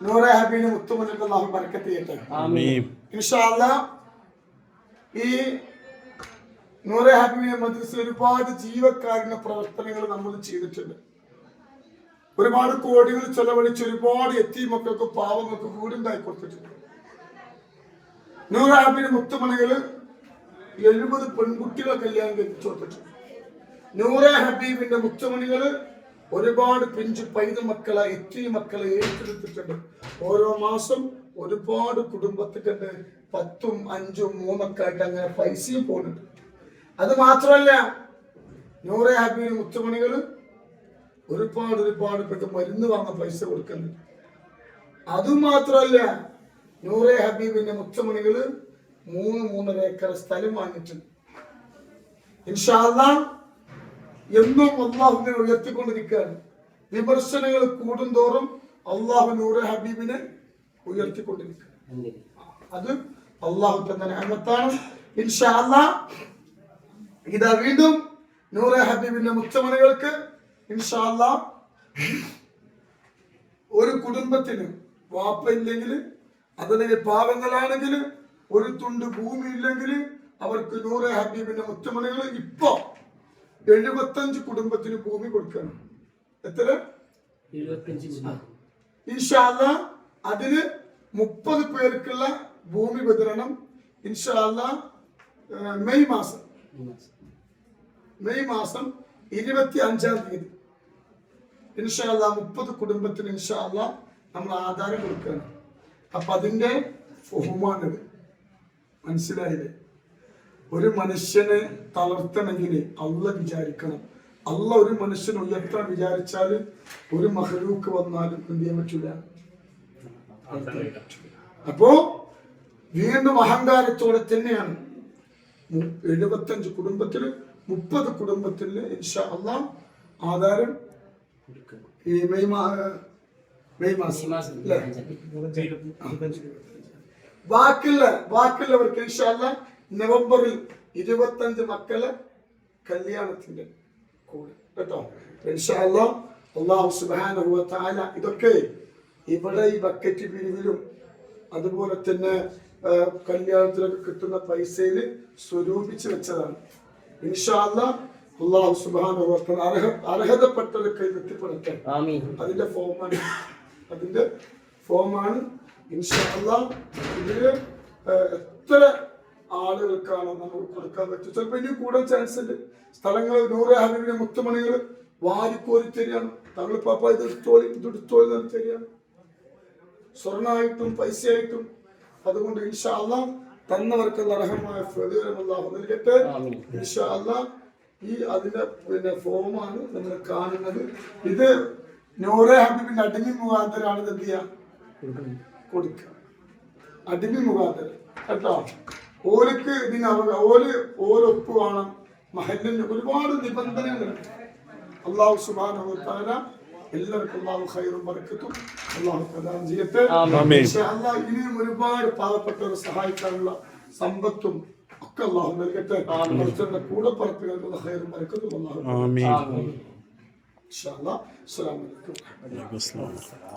നൂറെ ഹബീബിന് മുത്തുമുന്നിൽ അല്ലാഹു ബർക്കത്ത് ചെയ്യട്ടെ. ഇൻഷാ അല്ലാഹ് ഈ നൂറെ ഹബീബിന്റെ മദ്രസയിൽ ഒരുപാട് ജീവകാരുണ്യ പ്രവർത്തനങ്ങൾ നമ്മൾ ചെയ്തിട്ടുണ്ട്. ഒരുപാട് കോടികൾ ചെലവഴിച്ച് ഒരുപാട് യതീമക്കൾക്ക് പാവങ്ങൾക്ക് വീടുണ്ടായി കൊടുത്തിട്ടുണ്ട്. നൂറെ ഹബീബിന്റെ മുത്തുമണികള് 70 പെൺകുട്ടികളെ കല്യാണം കഴിച്ചു കൊടുത്തിട്ടുണ്ട്. നൂറെ ഹബീബിന്റെ മുത്തുമണികള് ഒരുപാട് പിഞ്ചു പൈതൽ മക്കളെ മക്കളെ ഏറ്റെടുത്തിട്ടുണ്ട്. ഓരോ മാസം ഒരുപാട് കുടുംബത്തിൻ്റെ 10ഉം 5ഉം 3ഒക്കെ ആയിട്ട് അങ്ങനെ പൈസയും പോകുന്നുണ്ട്. അത് മാത്രമല്ല, നൂറെ ഹബീബിന് മുത്തുമണികൾ ഒരുപാട് പേർക്ക് മരുന്ന് വാങ്ങാൻ പൈസ കൊടുക്കുന്നുണ്ട്. അതുമാത്രമല്ല, നൂറെ ഹബീബിന്റെ മുത്തുമണികൾ 3-3.5 ഏക്കർ സ്ഥലം വാങ്ങിയിട്ടുണ്ട്. ഇൻഷാ അല്ലാഹ് എന്നും അള്ളാഹുവിനെ ഉയർത്തിക്കൊണ്ടിരിക്കുകയാണ്. വിമർശനങ്ങൾ കൂടുന്തോറും അള്ളാഹു നൂറെ ഹബീബിനെ ഉയർത്തിക്കൊണ്ടിരിക്കുക. അത് അള്ളാഹു തന്ന നിഅമത്താണ്. ഇൻഷാ അല്ലാഹ് ഇതാ വീണ്ടും നൂറെ ഹബീബിന്റെ മുത്തുമണികൾക്ക് ഇൻഷാ അല്ലാഹ് ഒരു കുടുംബത്തിന് വാപ്പ ഇല്ലെങ്കിൽ, അതല്ലെങ്കിൽ പാവങ്ങളാണെങ്കിൽ, ഒരു തുണ്ട് ഭൂമി ഇല്ലെങ്കിൽ അവർക്ക് നൂറെ ഹബീബിന്റെ മുത്തുമണികൾ ഇപ്പൊ 75 കുടുംബത്തിന് ഭൂമി കൊടുക്കണം. എത്ര? 75. ഇൻഷാ അല്ലാഹ് അതിന് 30 പേർക്കുള്ള ഭൂമി വിതരണം ഇൻഷാ അല്ലാഹ് മെയ് മാസം 25-ാം തീയതി ഇൻഷാ അല്ലാഹ് 30 കുടുംബത്തിന് ഇൻഷാ അല്ലാഹ് നമ്മൾ ആധാരം കൊടുക്കണം. അപ്പൊ അതിന്റെ ബഹുമാനം മനസ്സിലായില്ലേ? ഒരു മനുഷ്യനെ തളർത്തണമെങ്കിൽ അള്ളാഹ് വിചാരിക്കണം. അള്ളാഹ് ഒരു മനുഷ്യനെ ഉയർത്താൻ വിചാരിച്ചാൽ ഒരു മഹ്ലൂക്ക് വന്നാലും എന്ത് ചെയ്യാൻ പറ്റൂല. അപ്പോ വീണ്ടും അഹങ്കാരത്തോടെ തന്നെയാണ് 75 കുടുംബത്തിൽ 30 കുടുംബത്തിൽ ഇൻഷാ അല്ലാഹ് ആധാരം ഈ മെയ് മാസം ബാക്കിയുള്ളവർക്ക് ഇൻഷാ അല്ലാഹ് നവംബറിൽ 25 മക്കളെ കല്യാണത്തിന്റെ കൂടെ കേട്ടോ. ഇൻഷാ അല്ലാഹ് അല്ലാഹു സുബ്ഹാനഹു വ തആല ഇതൊക്കെ ഇവിടെ ഈ ബക്കറ്റ് പിരിവിലും അതുപോലെ തന്നെ കല്യാണത്തിലൊക്കെ കിട്ടുന്ന പൈസയിൽ സ്വരൂപിച്ച് വെച്ചതാണ്. ഇൻഷാ അല്ലാഹ് അല്ലാഹു സുബ്ഹാനഹു വ തആല അർഹതപ്പെട്ടവർക്ക് എത്തിപ്പെടട്ടെ. അതിന്റെ ഫോമാണ് ഇൻഷാ അല്ലാഹ്. ഇതില് എത്ര ആളുകൾക്കാണ് നമുക്ക് കൊടുക്കാൻ പറ്റും? ചിലപ്പോൾ ഇനി കൂടാൻ ചാൻസ് ഉണ്ട്. സ്ഥലങ്ങൾ നൂറെ ഹബീബിന്റെ മുത്തുമണികൾ വാരിക്കോരി തരികയാണ്. തങ്ങൾ പാപ്പ ഇതെടുത്തോളി തരികയാണ്, സ്വർണ്ണമായിട്ടും പൈസയായിട്ടും. അതുകൊണ്ട് ഇൻഷാ അല്ലാഹ് തന്നവർക്ക് അർഹമായ പ്രതിഫലം അല്ലാഹു നൽകട്ടെ. ഇൻഷാ അല്ലാഹ് ഈ അതിന്റെ ഫോമാണ് നമ്മൾ കാണുന്നത്. ഇത് നൂറെ ഹബീബിന്റെ അടിമി മുഖാന്തരാണ് എന്ത് ചെയ്യാ കൊടുക്കുക. അടിമി മുഖാന്തരം കേട്ടോ. ഓർക്ക് ഓരൊപ്പ് വേണം. മഹല്ലിന് ഒരുപാട് നിബന്ധനകളുണ്ട്. അല്ലാഹു സുബ്ഹാനഹു വ തആല എല്ലാവർക്കും അല്ലാഹു ഖൈറും ബറക്കത്തും അല്ലാഹു പ്രദാനം ചെയ്യട്ടെ. ഇൻഷാ അല്ലാഹ് ഇനിയും ഒരുപാട് പാവപ്പെട്ടവരെ സഹായിക്കാനുള്ള സമ്പത്തും ഒക്കെ അല്ലാഹു നൽകട്ടെ. അവരുടെ കൂടെ പറപ്പിലുള്ള ഖൈറും ബറക്കത്തും അല്ലാഹു. ആമീൻ. ഇൻഷാ അല്ലാഹ്. അസ്സലാമു അലൈക്കും.